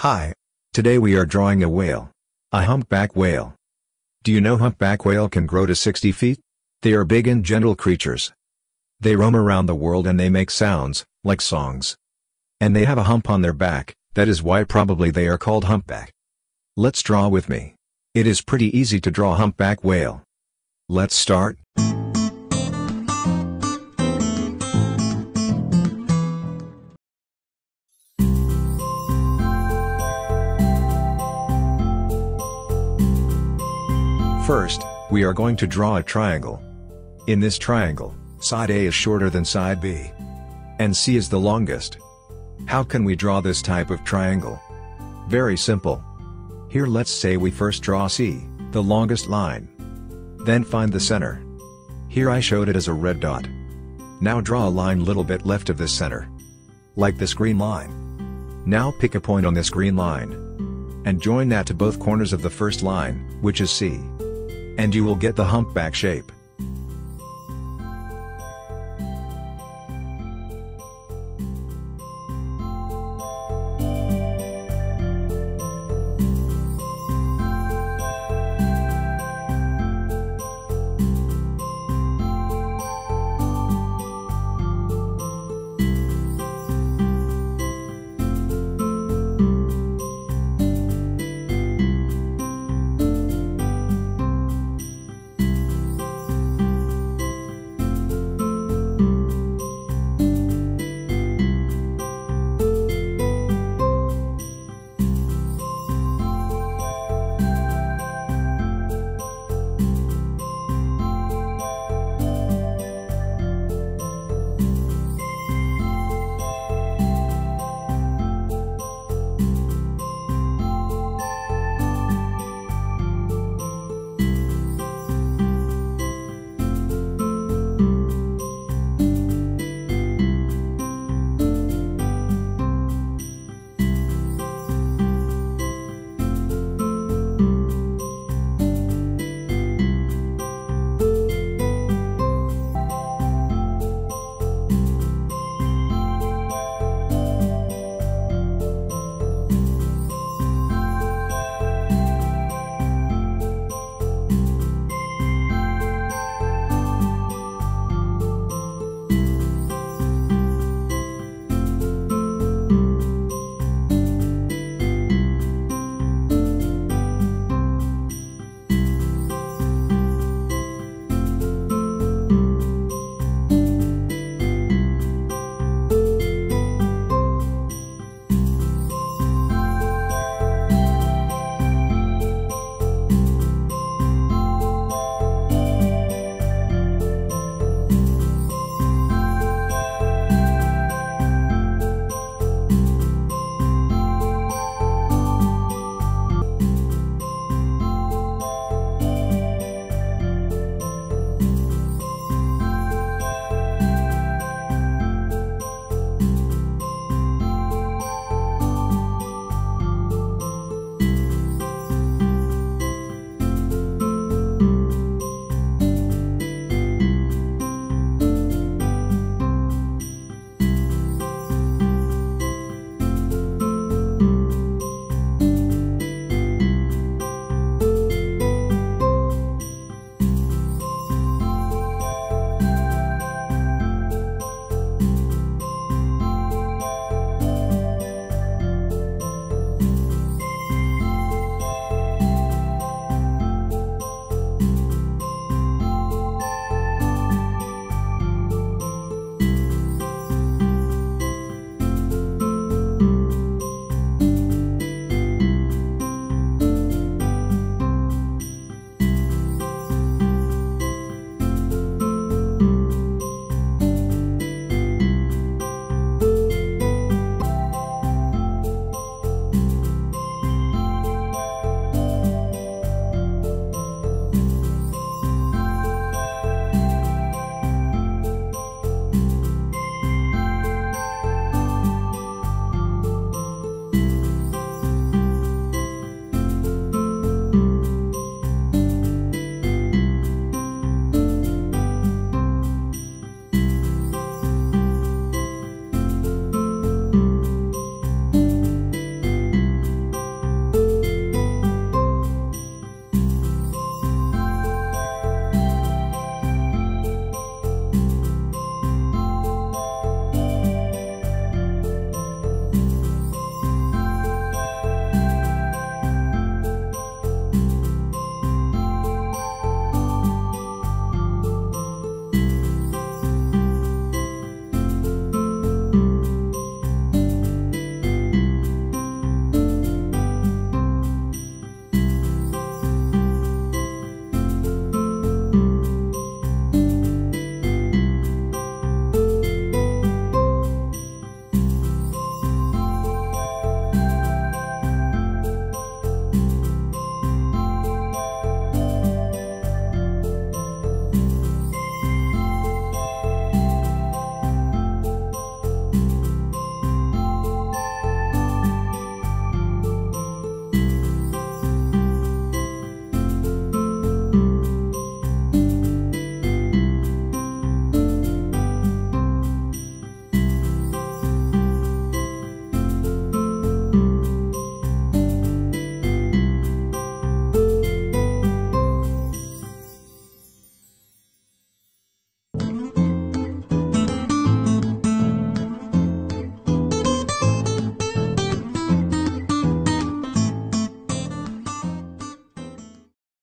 Hi. Today we are drawing a whale. A humpback whale. Do you know humpback whale can grow to 60 feet? They are big and gentle creatures. They roam around the world and they make sounds, like songs. And they have a hump on their back, that is why probably they are called humpback. Let's draw with me. It is pretty easy to draw a humpback whale. Let's start. First, we are going to draw a triangle. In this triangle, side A is shorter than side B. And C is the longest. How can we draw this type of triangle? Very simple. Here let's say we first draw C, the longest line. Then find the center. Here I showed it as a red dot. Now draw a line little bit left of the center. Like this green line. Now pick a point on this green line. And join that to both corners of the first line, which is C. And you will get the humpback shape.